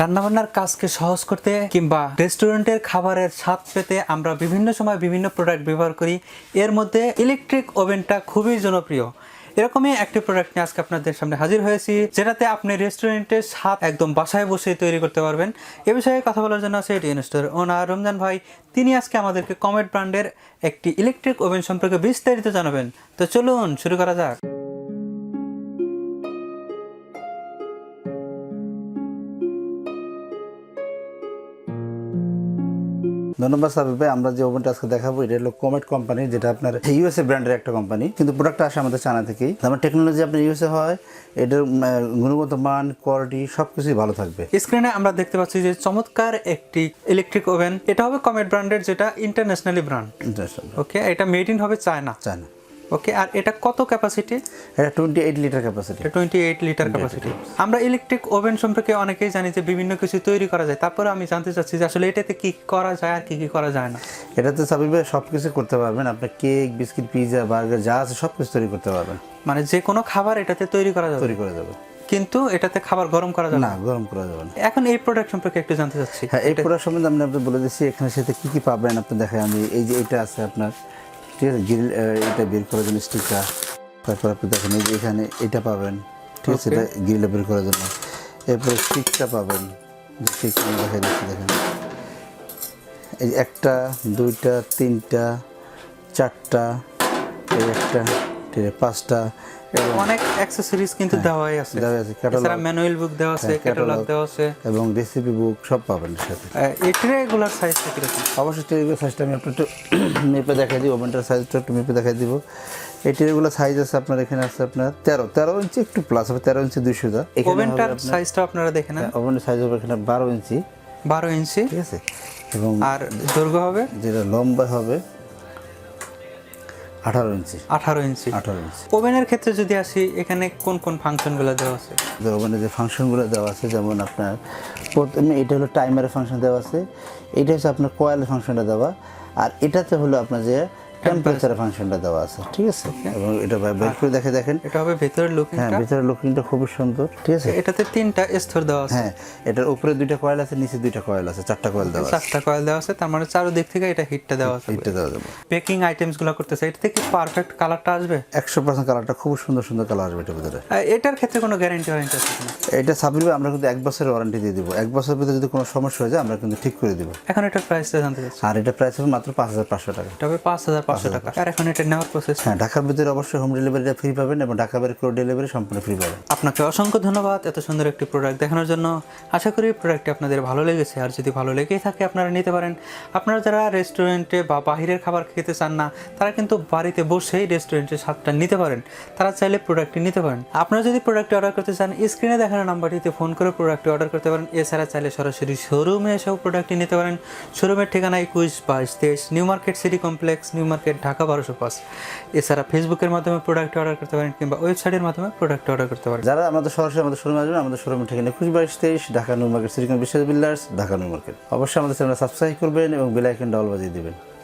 রান্নাবান্নার কাজকে সহজ করতে কিংবা রেস্টুরেন্টের খাবারের স্বাদ পেতে আমরা বিভিন্ন সময় বিভিন্ন প্রোডাক্ট ব্যবহার করি। এর মধ্যে ইলেকট্রিক ওভেনটা খুবই জনপ্রিয়। এরকমই একটি প্রোডাক্ট নিয়ে আজকে আপনাদের সামনে হাজির হয়েছি, যেটাতে আপনি রেস্টুরেন্টের স্বাদ একদম বাসায় বসে তৈরি করতে পারবেন। এ বিষয়ে কথা বলার জন্য আছে এটি স্টোর ওনার রমজান ভাই। তিনি আজকে আমাদেরকে কমেট ব্র্যান্ডের একটি ইলেকট্রিক ওভেন সম্পর্কে বিস্তারিত জানাবেন। তো চলুন শুরু করা যাক। ধন্যবাদ সাবির ভাই। আমরা যে ওভেনটা আজকে দেখাবো এটা হলো কোমেট কোম্পানি, যেটা আপনার ইউএসএ ব্র্যান্ডের একটা কোম্পানি, কিন্তু প্রোডাক্টটা আসে আমাদের চায়না থেকেই। আমার টেকনোলজি আপনার ইউএসএ হয়, এটার গুণগত মান, কোয়ালিটি সবকিছুই ভালো থাকবে। স্ক্রিনে আমরা দেখতে পাচ্ছি যে চমৎকার একটি ইলেকট্রিক ওভেন। এটা হবে কমেট ব্র্যান্ডের, যেটা ইন্টারন্যাশনালি ব্র্যান্ড। ওকে, এটা মেড ইন হবে চায়না। ওকে, আর এটা কত ক্যাপাসিটি? এটা 28 লিটার ক্যাপাসিটি। 28 litre capacity. আমরা ইলেকট্রিক ওভেন সম্পর্কে অনেকেই জানি যে বিভিন্ন কিছু তৈরি করা যায়, তারপরে আমি জানতে চাচ্ছি যে আসলে এটাতে কি করা যায় আর কি করা যায় না। এটাতে সাবির ভাই সব কিছু করতে পারবেন। আপনি কেক, বিস্কিট, পিৎজা, বার্গার যা আছে সব কিছু তৈরি করতে পারবেন। মানে যে কোনো খাবার এটাতে তৈরি করা যাবে? তৈরি করা যাবে, কিন্তু এটাতে খাবার গরম করা যাবে না? গরম করা যাবে না। এখন এই প্রোডাক্ট সম্পর্কে একটু জানতে চাচ্ছি। হ্যাঁ, এই প্রোডাক্ট সম্বন্ধে আমি আপনাকে বলে দিচ্ছি। এখানে সাথে কি কি পাবেন আপনি দেখেন। আমি এই যে এটা আছে আপনার, ঠিক আছে, গ্রিল, এটা বের করার জন্য স্টিকার। তারপর আপনি দেখেন এই যে এখানে এটা পাবেন, ঠিক আছে, এটা গ্রিলটা বের করার জন্য। এরপরে স্টিকটা পাবেন, স্টিক আমি দেখাই দিচ্ছি। দেখেন এই একটা, দুইটা, তিনটা, চারটা, এই একটা, ঠিক আছে, পাঁচটা, অনেক অ্যাকসেসরিজ কিন্তু দেওয়াই আছে। এছাড়া ম্যানুয়াল বুক দেওয়া আছে, ক্যাটালগ দেওয়া আছে এবং রেসিপি বুক সব পাবেন এর সাথে। এই ট্রেগুলার সাইজটা কিরকম? অবশ্যই ট্রেগুলার সাইজটা আমি আপনার একটু মেপে দেখাই দিব। ওভেনটার সাইজটা একটু মেপে দেখাই দিব। এই ট্রেগুলার সাইজ আছে আপনার, এখানে আছে আপনার 13 ইঞ্চি, একটু প্লাস হবে 13 ইঞ্চি 200 দা। ওভেনটার সাইজটা আপনারা দেখে নেন। ওভেনের সাইজ হবে এখানে 12 ইঞ্চি, 12 ইঞ্চি, ঠিক আছে। এবং আর দৈর্ঘ্য হবে, যেটা লম্বা হবে 18 ইঞ্চি। 18 ইঞ্চি। ওভেনের ক্ষেত্রে যদি আসি, এখানে কোন কোন ফাংশনগুলো দেওয়া আছে? ওভেনে যে ফাংশনগুলো দেওয়া আছে, যেমন আপনার প্রথমে এটা হলো টাইমারের ফাংশন দেওয়া আছে, এটা হচ্ছে আপনার কয়েলের ফাংশনটা দেওয়া, আর এটাতে হলো আপনার যে টেম্পারেচারের ফাংশনটা দেওয়া আছে, ঠিক আছে। এবং এটা বের করে দেখেন, এটা হবে ভেতরের লুকিংটা। হ্যাঁ, ভেতরের লুকিংটা খুবই সুন্দর, ঠিক আছে। এটাতে 3টা স্তর দেওয়া আছে। হ্যাঁ, এটার উপরে 2টা কয়েল আছে, নিচে 2টা কয়েল আছে, 4টা কয়েল দেওয়া আছে। 4টা কয়েল দেওয়া আছে, তার মানে চারদিক থেকে এটা হিটটা দেওয়া আছে। হিটটা দেওয়া যাবে। বেকিং আইটেমসগুলো করতেছে, এটা থেকে পারফেক্ট কালারটা আসবে 100% কালারটা খুব সুন্দর কালার আসবে এটার ভিতরে। এটার ক্ষেত্রে কোনো গ্যারান্টি ওয়ারেন্টি আছে কিনা? এটা সাবির ভাই আমরা কিন্তু 1 বছরের ওয়ারেন্টি দিয়ে দিব। 1 বছরের ভিতরে যদি কোনো সমস্যা হয়ে যায় আমরা কিন্তু ঠিক করে দিব। এখন এটার প্রাইসটা জানতে চাচ্ছি। আর এটা প্রাইস হবে মাত্র 5500 টাকা। এটা হবে 5500 টাকা। আর এখন এটা নেওয়ার প্রসেস? হ্যাঁ, ঢাকার ভিতরে অবশ্যই হোম ডেলিভারিটা ফ্রি পাবেন এবং ঢাকা বাইরে কোনো ডেলিভারি সম্পূর্ণ ফ্রি পাবেন। আপনাকে অসংখ্য ধন্যবাদ এত সুন্দর একটি প্রোডাক্ট দেখানোর জন্য। আশা করি প্রোডাক্টটি আপনাদের ভালো লেগেছে। আর যদি ভালো লেগেই থাকে আপনারা নিতে পারেন। আপনারা যারা রেস্টুরেন্টে বা বাহিরের খাবার খেতে চান না, তারা কিন্তু বাড়িতে বসেই রেস্টুরেন্টের স্বাদটা নিতে পারেন। তারা চাইলে প্রোডাক্টটি নিতে পারেন। আপনারা যদি প্রোডাক্টটি অর্ডার করতে চান, স্ক্রিনে দেখানো নাম্বারটিতে ফোন করে প্রোডাক্টটি অর্ডার করতে পারেন। এছাড়া চাইলে সরাসরি শোরুমে এসেও প্রোডাক্টটি নিতে পারেন। শোরুমের ঠিকানা 21/22-23 new market city complex, new market, Dhaka 1205। এছাড়া ফেসবুকের মাধ্যমে প্রোডাক্ট অর্ডার করতে পারেন কিংবা ওয়েবসাইটের মাধ্যমে প্রোডাক্ট অর্ডার করতে পারেন। যারা আমাদের সরাসরি আমাদের শোরুমে আসবেন, আমাদের শোরুমের ঠিকানা 21/22-23 Dhaka new market city complex, বিশ্বাস বিল্ডার্স, ঢাকা নিউ মার্কেট। অবশ্যই আমাদের চ্যানেল সাবস্ক্রাইব করবেন এবং বেল আইকনটা অল বাজিয়ে দিবেন।